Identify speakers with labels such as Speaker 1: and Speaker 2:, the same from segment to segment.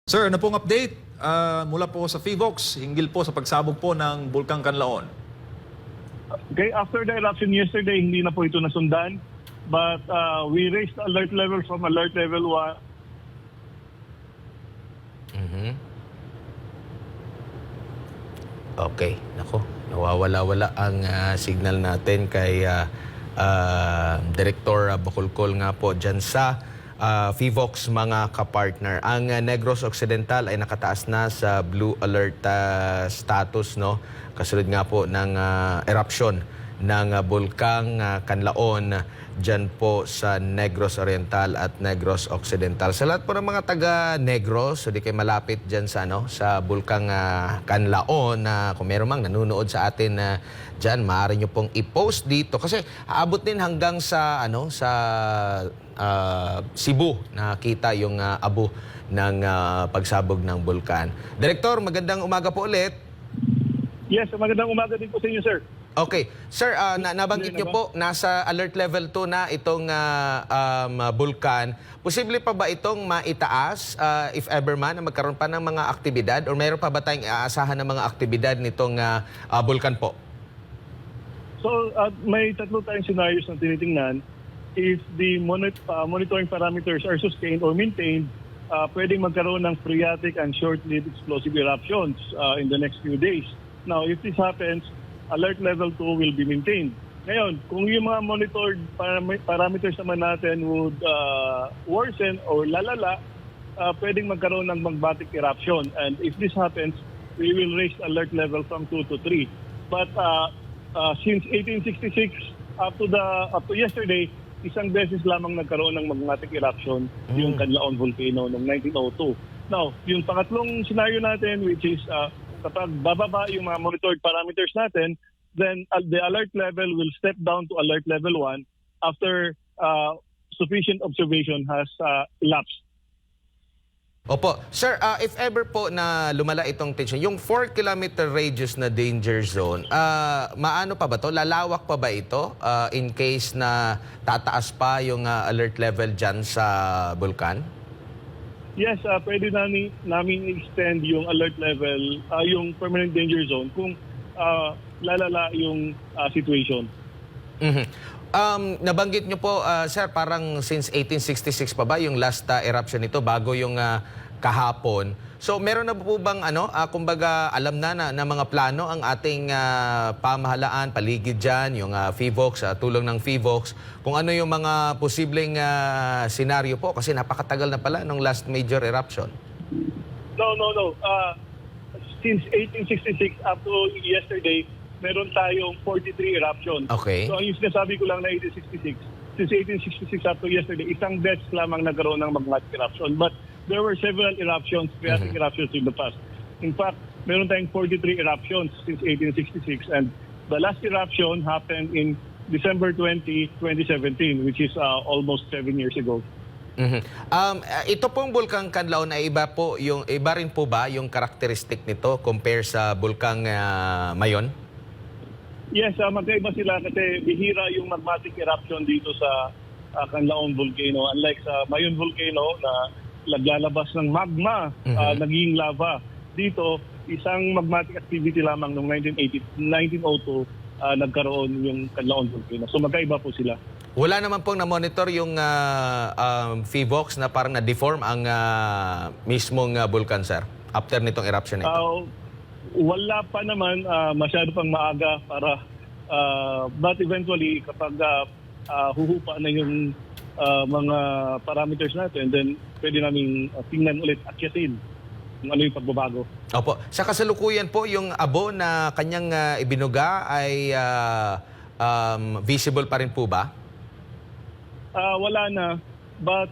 Speaker 1: Sir, ano pong update mula po sa FIVOX hinggil po sa pagsabog po ng Bulkang Kanlaon?
Speaker 2: Okay, after the eruption yesterday, hindi na po ito nasundan. But we raised alert level from alert level 1.
Speaker 3: Okay, nako, nawawala-wala ang signal natin kay Director Bacolcol nga po dyan sa FIVOX mga kapartner. Ang Negros Occidental ay nakataas na sa blue alert status, no? Kasunod nga po ng eruption ng Bulkang Kanlaon dyan po sa Negros Oriental at Negros Occidental. Sa lahat po ng mga taga-Negros, so di kayo malapit dyan sa, sa Bulkang Kanlaon, kung meron mang nanonood sa atin dyan, maaari nyo pong i-post dito. Kasi aabot din hanggang sa, sa Cebu, nakita yung abo ng pagsabog ng bulkan. Director, magandang umaga po ulit.
Speaker 2: Yes, magandang umaga din po sa inyo, sir.
Speaker 3: Okay. Sir, nabanggit niyo po, nasa alert level 2 na itong bulkan. Posible pa ba itong maitaas, if ever man, na magkaroon pa ng mga aktibidad? O mayroon pa ba tayong aasahan ng mga aktibidad nitong bulkan po?
Speaker 2: So, may tatlo tayong scenarios na tinitingnan. If the monitoring parameters are sustained or maintained, pwedeng magkaroon ng phreatic and short-lived explosive eruptions in the next few days. Now, if this happens, alert level 2 will be maintained. Ngayon, kung yung mga monitored parameters naman natin would worsen or lalala, pwedeng magkaroon ng magmatic eruption. And if this happens, we will raise alert level from 2 to 3. But since 1866 up to yesterday, isang beses lamang nagkaroon ng magmatic eruption yung Kanlaon volcano noong 1902. Now, yung pangatlong scenario natin, which is kapag bababa yung mga monitored parameters natin, then the alert level will step down to alert level 1 after sufficient observation has elapsed.
Speaker 3: Opo. Sir, if ever po na lumala itong tension, yung 4-kilometer radius na danger zone, maano pa ba to? Lalawak pa ba ito in case na tataas pa yung alert level dyan sa bulkan?
Speaker 2: Yes, pwede namin extend yung alert level, yung permanent danger zone kung lalala yung situation.
Speaker 3: Nabanggit nyo po, sir, parang since 1866 pa ba yung last eruption nito bago yung kahapon. So meron na po bang kumbaga alam na mga plano ang ating pamahalaan, paligid dyan, yung FIVOX, tulong ng FIVOX, kung ano yung mga posibleng senaryo po kasi napakatagal na pala nung last major eruption?
Speaker 2: No. Since 1866 up to yesterday, meron tayong 43 eruptions.
Speaker 3: Okay.
Speaker 2: So ang yung sinasabi ko lang na 1866, since 1866 up to yesterday, isang deaths lamang nagkaroon ng magmatic eruption. But there were several eruptions, phreatic eruptions in the past. In fact, meron tayong 43 eruptions since 1866. And the last eruption happened in December 20, 2017, which is almost 7 years ago.
Speaker 3: Ito pong Bulkang Kanlaon ay iba rin po ba yung karakteristik nito compare sa Bulkang Mayon?
Speaker 2: Yes, magkaiba sila kasi bihira yung magmatic eruption dito sa Kanlaon volcano. Unlike sa Mayon volcano na naglalabas ng magma, naging lava. Dito, isang magmatic activity lamang noong 1902 nagkaroon yung Kanlaon volcano. So magkaiba po sila.
Speaker 3: Wala naman pong na-monitor yung FIVOX na parang na-deform ang mismong bulkan, sir, after nitong eruption ito?
Speaker 2: Wala pa naman, masyado pang maaga para but eventually kapag huhupa na yung mga parameters natin, then pwede namin tingnan ulit, akyatin kung ano yung pagbabago.
Speaker 3: Opo. Sa kasalukuyan po, yung abo na kanyang ibinuga ay visible pa rin po ba?
Speaker 2: Wala na. But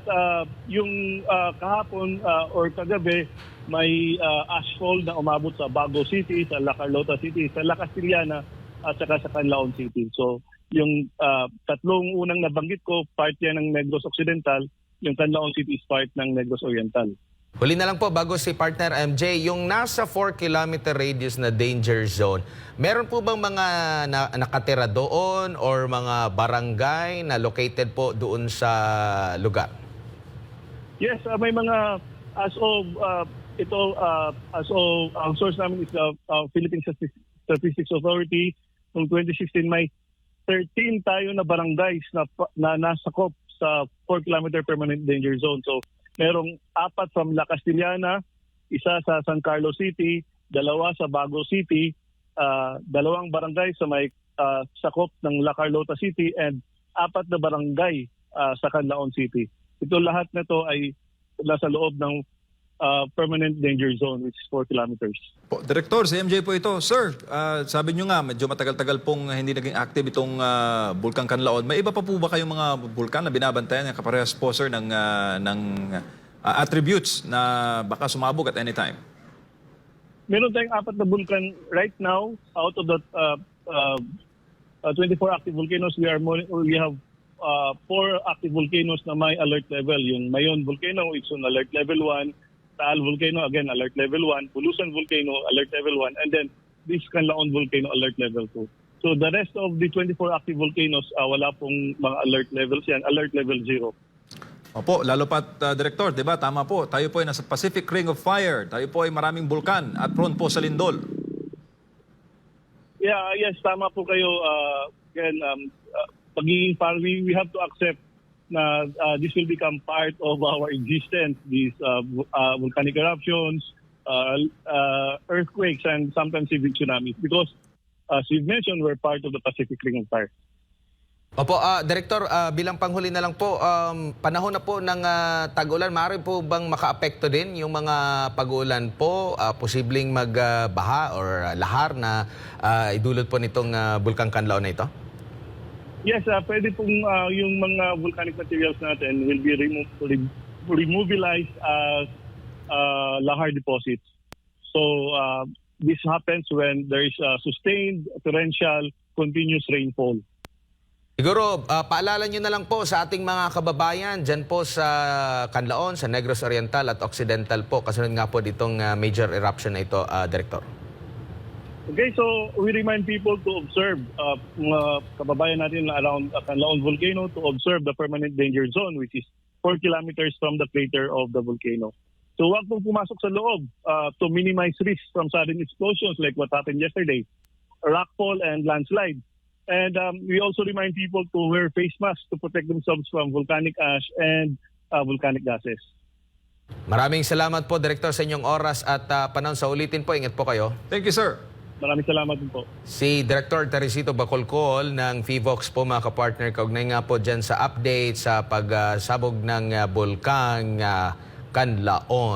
Speaker 2: yung kahapon or kagabi, may ashfall na umabot sa Bago City, sa La Carlota City, sa La Castillana at saka sa Canlaon City. So yung tatlong unang nabanggit ko, part yan ng Negros Occidental, yung Canlaon City is part ng Negros Oriental.
Speaker 3: Huli na lang po bago si partner MJ, yung nasa 4-kilometer radius na danger zone, meron po bang mga nakatira doon or mga barangay na located po doon sa lugar?
Speaker 2: Yes, may mga as of ito, ang source namin is the Philippine Statistics Authority. Noong 2016, may 13 tayo na barangays na nasakop sa 4-kilometer permanent danger zone. So, merong 4 from La Castellana, isa sa San Carlos City, 2 sa Bago City, 2 barangay sa may sakop ng La Carlota City, and 4 na barangay sa Canlaon City. Ito lahat na to ay nasa loob ng permanent danger zone, which is 4 kilometers.
Speaker 1: Po, Director, si MJ po ito. Sir, sabi nyo nga, medyo matagal-tagal pong hindi naging active itong Bulkang Canlaon. May iba pa po ba kayong mga bulkan na binabantayan ng kaparehas po, sir, ng attributes na baka sumabog at any time?
Speaker 2: Meron tayong 4 na bulkan right now. Out of the 24 active volcanoes, we have 4 active volcanoes na may alert level. Yung Mayon Volcano, it's on alert level 1. Taal Volcano, again, alert level 1. Bulusan Volcano, alert level 1. And then this Canlaon Volcano, alert level 2. So the rest of the 24 active volcanoes, wala pong mga alert levels yan. Alert level 0.
Speaker 1: Opo, lalo pat, Director, di ba? Tama po. Tayo po ay nasa Pacific Ring of Fire. Tayo po ay maraming bulkan at prone po sa lindol.
Speaker 2: Yeah, yes, tama po kayo. Again, we have to accept na this will become part of our existence, these volcanic eruptions, earthquakes, and sometimes even tsunamis. Because, as you've mentioned, we're part of the Pacific Ring of Fire.
Speaker 3: Opo, Director, bilang panghuli na lang po, panahon na po ng tag-ulan, maaari po bang makaapekto din yung mga pag-ulan po, posibleng magbaha or lahar na idulot po nitong Bulkang Canlaon na ito?
Speaker 2: Yes, pwede pong yung mga volcanic materials natin will be remobilized as lahar deposits. So this happens when there is sustained, torrential, continuous rainfall.
Speaker 3: Siguro, paalala nyo na lang po sa ating mga kababayan dyan po sa Canlaon, sa Negros Oriental at Occidental po, kasunod nga po ditong major eruption na ito, Director.
Speaker 2: Okay, so we remind people to observe, mga kababayan natin around Canlaon Volcano, to observe the permanent danger zone, which is 4 kilometers from the crater of the volcano. So huwag pong pumasok sa loob to minimize risks from sudden explosions like what happened yesterday, rockfall and landslide. And we also remind people to wear face masks to protect themselves from volcanic ash and volcanic gases.
Speaker 3: Maraming salamat po, Director, sa inyong oras at panahon. Sa ulitin po, ingat po kayo.
Speaker 1: Thank you, sir.
Speaker 2: Maraming salamat din po.
Speaker 3: Si Director Teresito Bacolcol ng FIVOX po, mga kapartner, kaugnay nga po dyan sa update sa pagsabog ng Bulkang Canlaon.